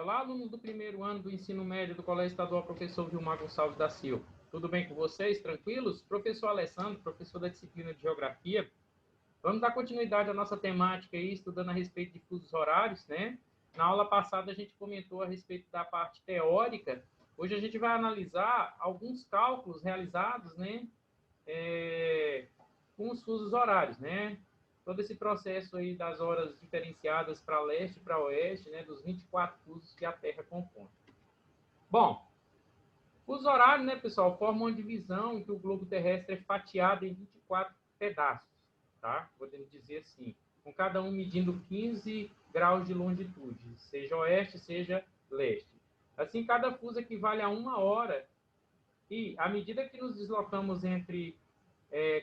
Olá, alunos do primeiro ano do ensino médio do Colégio Estadual Professor Vilmar Gonçalves da Silva. Tudo bem com vocês? Tranquilos? Professor Alessandro, professor da disciplina de Geografia. Vamos dar continuidade à nossa temática aí, estudando a respeito de fusos horários, né? Na aula passada a gente comentou a respeito da parte teórica. Hoje a gente vai analisar alguns cálculos realizados, né? Com os fusos horários, né? Todo esse processo aí das horas diferenciadas para leste e para oeste, né? Dos 24 fusos que a Terra compõe. Bom, fuso horário, né, pessoal, forma uma divisão em que o globo terrestre é fatiado em 24 pedaços, tá? Podemos dizer assim, com cada um medindo 15 graus de longitude, seja oeste, seja leste. Assim, cada fuso equivale a 1 hora e, à medida que nos deslocamos entre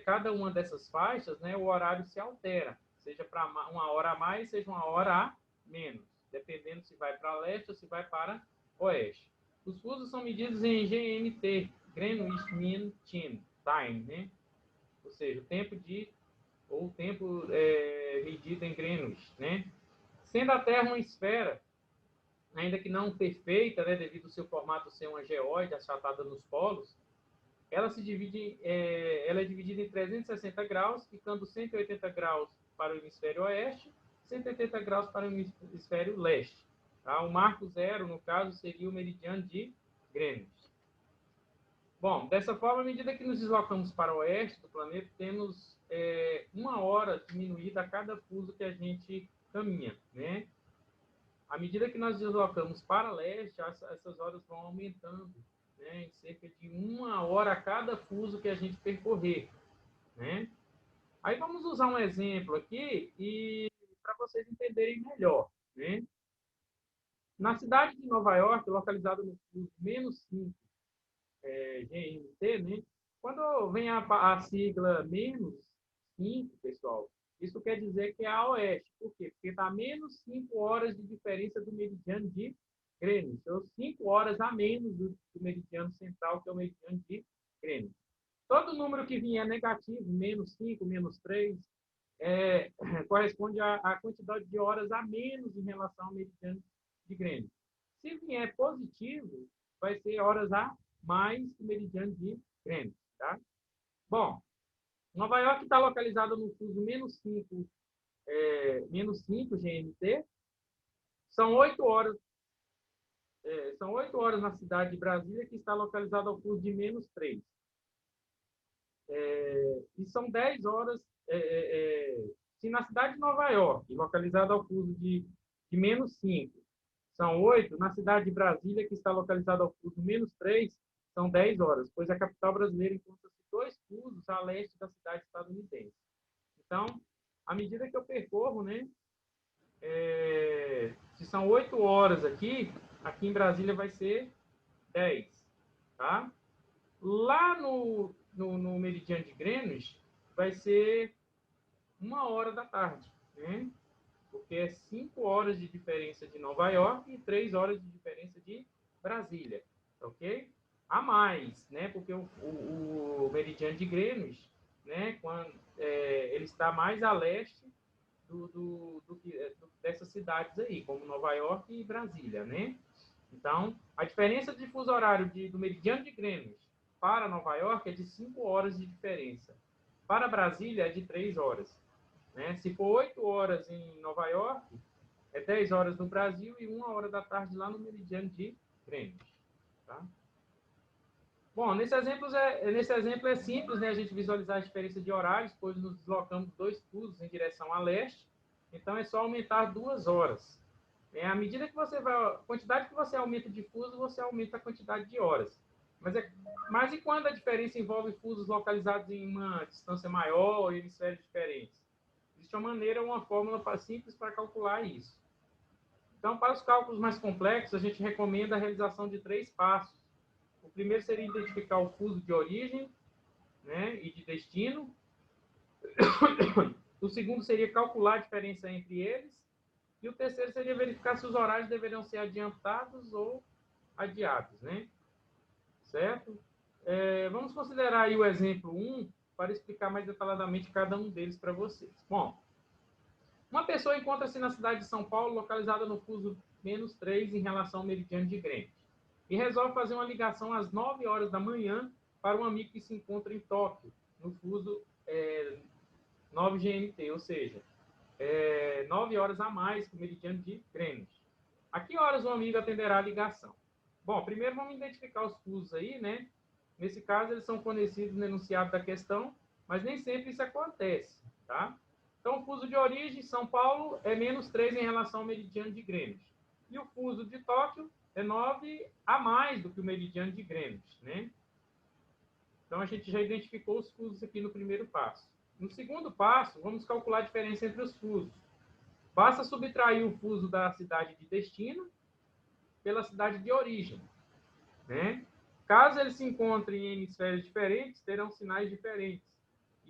cada uma dessas faixas, né, o horário se altera, seja para 1 hora a mais, seja 1 hora a menos, dependendo se vai para leste ou se vai para oeste. Os fusos são medidos em GMT, Greenwich Mean Time, né? Ou seja, o tempo medido em Greenwich, né? Sendo a Terra uma esfera, ainda que não perfeita, né, devido ao seu formato ser uma geóide achatada nos polos, ela ela é dividida em 360 graus, ficando 180 graus para o hemisfério oeste, 180 graus para o hemisfério leste. Tá? O marco zero, no caso, seria o meridiano de Greenwich. Bom, dessa forma, à medida que nos deslocamos para o oeste do planeta, temos 1 hora diminuída a cada fuso que a gente caminha, né? À medida que nós deslocamos para leste, essas horas vão aumentando, né, em cerca de 1 hora a cada fuso que a gente percorrer, né? Aí vamos usar um exemplo aqui e para vocês entenderem melhor, né? Na cidade de Nova York, localizada no fuso -5 GMT, né? Quando vem a sigla -5, pessoal, isso quer dizer que é a oeste. Por quê? Porque está a -5 horas de diferença do meridiano de Greenwich. Então, 5 horas a menos do meridiano central, que é o meridiano de Greenwich. Todo número que vier negativo, -5, -3, corresponde à quantidade de horas a menos em relação ao meridiano de Greenwich. Se vier positivo, vai ser horas a mais que o meridiano de Greenwich. Tá? Bom, Nova York está localizada no fuso -5 GMT. São 8 horas. São 8 horas na cidade de Brasília, que está localizada ao fuso de -3. E são 10 horas. Se na cidade de Nova York, localizada ao fuso de -5, são 8, na cidade de Brasília, que está localizada ao fuso -3, são 10 horas, pois a capital brasileira encontra-se 2 fusos a leste da cidade estadunidense. Então, à medida que eu percorro, né, se são 8 horas aqui em Brasília vai ser 10, tá? Lá no meridiano de Greenwich vai ser 1 hora da tarde, né? Porque é 5 horas de diferença de Nova York e 3 horas de diferença de Brasília, ok? A mais, né? Porque o meridiano de Greenwich, né? Ele está mais a leste dessas cidades aí, como Nova York e Brasília, né? Então, a diferença de fuso horário do meridiano de Greenwich para Nova York é de 5 horas de diferença. Para Brasília é de 3 horas. Né? Se for 8 horas em Nova York, é 10 horas no Brasil e 1 hora da tarde lá no meridiano de Greenwich. Tá? Bom, nesse exemplo é simples, né, a gente visualizar a diferença de horários, pois nos deslocamos 2 fusos em direção a leste, então é só aumentar 2 horas. À medida que a quantidade que você aumenta de fuso, você aumenta a quantidade de horas. Mas e quando a diferença envolve fusos localizados em uma distância maior ou hemisférios diferentes? Existe uma fórmula simples para calcular isso. Então, para os cálculos mais complexos, a gente recomenda a realização de 3 passos. O primeiro seria identificar o fuso de origem, né, e de destino. O segundo seria calcular a diferença entre eles. E o terceiro seria verificar se os horários deveriam ser adiantados ou adiados, né? Certo? Vamos considerar aí o exemplo 1 para explicar mais detalhadamente cada um deles para vocês. Bom, Uma pessoa encontra-se na cidade de São Paulo, localizada no fuso -3 em relação ao meridiano de Greenwich, e resolve fazer uma ligação às 9 horas da manhã para um amigo que se encontra em Tóquio, no fuso 9 GMT, ou seja, 9 horas a mais que o meridiano de Greenwich. A que horas o amigo atenderá a ligação? Bom, primeiro vamos identificar os fusos aí, né? Nesse caso, eles são fornecidos no enunciado da questão, mas nem sempre isso acontece, tá? Então, o fuso de origem, São Paulo, é -3 em relação ao meridiano de Greenwich. E o fuso de Tóquio é 9 a mais do que o meridiano de Greenwich, né? Então, a gente já identificou os fusos aqui no primeiro passo. No segundo passo, vamos calcular a diferença entre os fusos. Basta subtrair o fuso da cidade de destino pela cidade de origem, né? Caso eles se encontrem em hemisférios diferentes, terão sinais diferentes.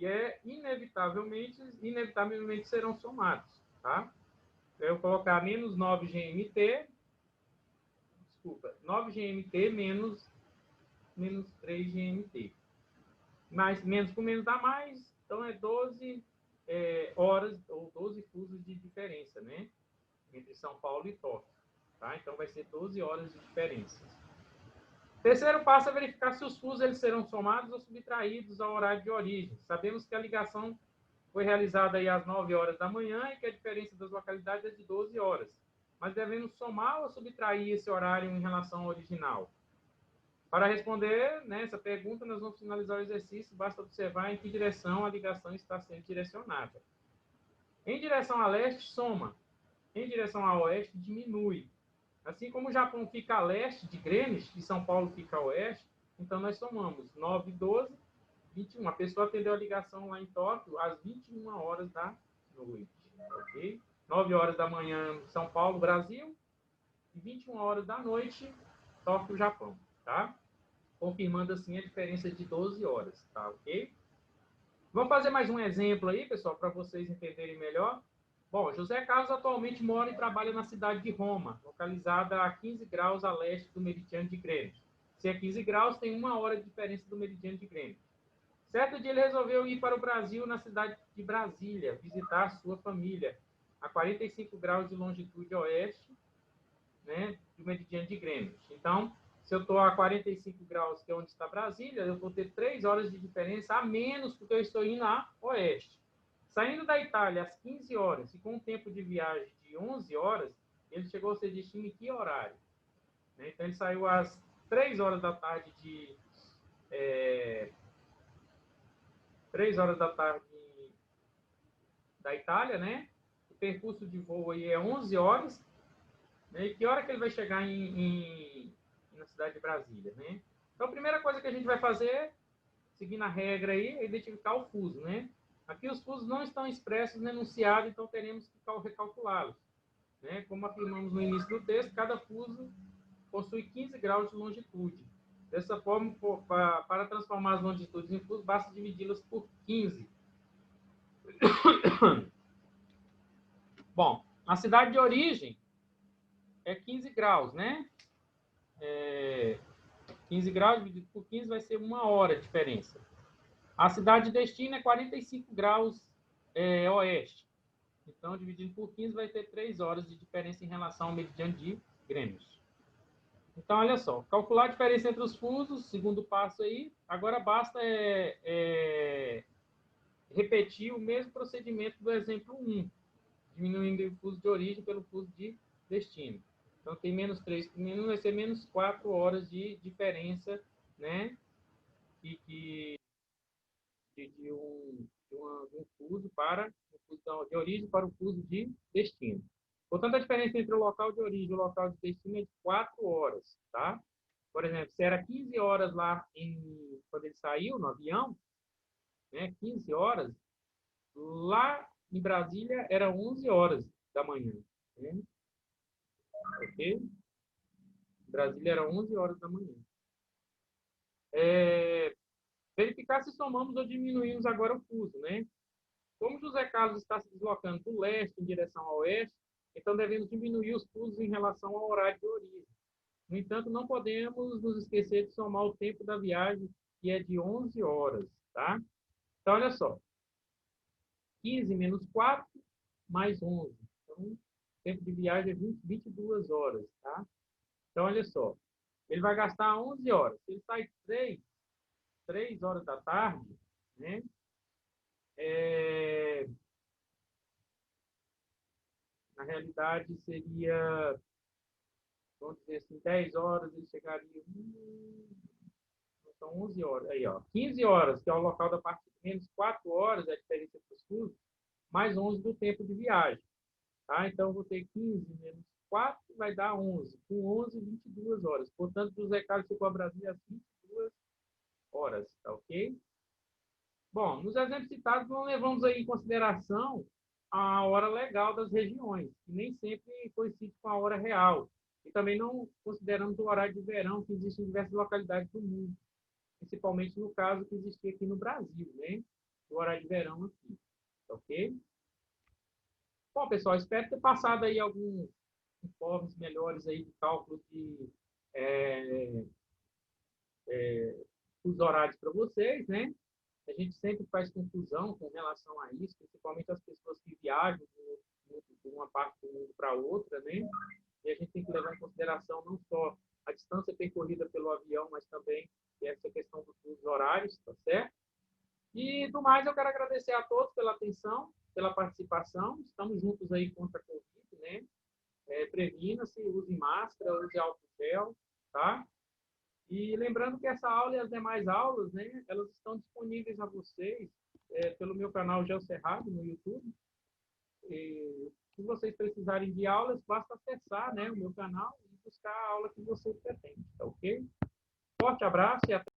E inevitavelmente serão somados, tá? Eu vou colocar menos 9 GMT, desculpa, 9 GMT menos 3 GMT. Mais, menos com menos dá mais, então é 12 horas ou 12 fusos de diferença, né? Entre São Paulo e Tóquio, tá? Então vai ser 12 horas de diferença. Terceiro passo é verificar se os fusos eles serão somados ou subtraídos ao horário de origem. Sabemos que a ligação foi realizada aí às 9 horas da manhã e que a diferença das localidades é de 12 horas. Mas devemos somar ou subtrair esse horário em relação ao original? Para responder, né, essa pergunta, nós vamos finalizar o exercício. Basta observar em que direção a ligação está sendo direcionada. Em direção a leste, soma. Em direção a oeste, diminui. Assim como o Japão fica a leste de Greenwich e São Paulo fica a oeste, então nós somamos 9, 12, 21. A pessoa atendeu a ligação lá em Tóquio às 21 horas da noite. Ok? 9 horas da manhã, São Paulo, Brasil. E 21 horas da noite, Tóquio, Japão. Tá? Confirmando assim a diferença de 12 horas. Tá? Ok? Vamos fazer mais um exemplo aí, pessoal, para vocês entenderem melhor. Bom, José Carlos atualmente mora e trabalha na cidade de Roma, localizada a 15 graus a leste do meridiano de Greenwich. Se é 15 graus, tem 1 hora de diferença do meridiano de Greenwich. Certo dia ele resolveu ir para o Brasil, na cidade de Brasília, visitar sua família, a 45 graus de longitude oeste, né, do meridiano de Greenwich. Então, se eu estou a 45 graus, que é onde está Brasília, eu vou ter 3 horas de diferença a menos, porque eu estou indo a oeste. Saindo da Itália às 15 horas e com um tempo de viagem de 11 horas, ele chegou ao seu destino em que horário? Então, ele saiu às 3 horas da tarde 3 horas da tarde da Itália, né? O percurso de voo aí é 11 horas. Né? E que hora que ele vai chegar na cidade de Brasília, né? Então, a primeira coisa que a gente vai fazer, seguindo a regra aí, é identificar o fuso, né? Aqui os fusos não estão expressos no enunciado, então teremos que recalculá-los. Né? Como afirmamos no início do texto, cada fuso possui 15 graus de longitude. Dessa forma, para transformar as longitudes em fusos, basta dividi-las por 15. Bom, a cidade de origem é 15 graus, né? 15 graus dividido por 15 vai ser 1 hora de diferença. A cidade de destino é 45 graus oeste. Então, dividido por 15 vai ter 3 horas de diferença em relação ao meridiano de Greenwich. Então, olha só. Calcular a diferença entre os fusos, segundo passo aí. Agora basta repetir o mesmo procedimento do exemplo 1. Diminuindo o fuso de origem pelo fuso de destino. Então, tem menos 3 por menos, vai ser menos 4 horas de diferença, né? De um fuso de origem para o fuso de destino. Portanto, a diferença entre o local de origem e o local de destino é de 4 horas, tá? Por exemplo, se era 15 horas lá quando ele saiu no avião, né? 15 horas, lá em Brasília era 11 horas da manhã, né? Ok? Brasília era 11 horas da manhã. Verificar se somamos ou diminuímos agora o fuso, né? Como José Carlos está se deslocando do leste em direção ao oeste, então devemos diminuir os fusos em relação ao horário de origem. No entanto, não podemos nos esquecer de somar o tempo da viagem, que é de 11 horas, tá? Então, olha só. 15 menos 4 mais 11. Então, o tempo de viagem é 22 horas, tá? Então, olha só. Ele vai gastar 11 horas. Se ele sai 3 horas da tarde, né? É, na realidade, seria, vamos dizer assim, 10 horas, ele chegaria. São 11 horas. Aí, ó. 15 horas, que é o local da partida, menos 4 horas, é a diferença para os fusos, mais 11 do tempo de viagem. Tá? Então, eu vou ter 15 menos 4, vai dar 11. Com 11, 22 horas. Portanto, do Zé Carlos ficou a Brasília às 22 horas. Tá ok? Bom, nos exemplos citados, não levamos aí em consideração a hora legal das regiões, que nem sempre coincide com a hora real. E também não consideramos o horário de verão que existe em diversas localidades do mundo, principalmente no caso que existia aqui no Brasil, né? O horário de verão aqui, tá ok? Bom, pessoal, espero ter passado aí alguns informes melhores aí de cálculo de é, os horários para vocês, né? A gente sempre faz confusão com relação a isso, principalmente as pessoas que viajam de uma parte do mundo para outra, né? E a gente tem que levar em consideração não só a distância percorrida pelo avião, mas também essa questão dos horários, tá certo? E, do mais, eu quero agradecer a todos pela atenção, pela participação. Estamos juntos aí contra a Covid, né? Previna-se, use máscara, use álcool gel, tá? E lembrando que essa aula e as demais aulas, né, elas estão disponíveis a vocês pelo meu canal Geocerrado no YouTube. E, se vocês precisarem de aulas, basta acessar, né, o meu canal e buscar a aula que você pretende, tá ok? Forte abraço e até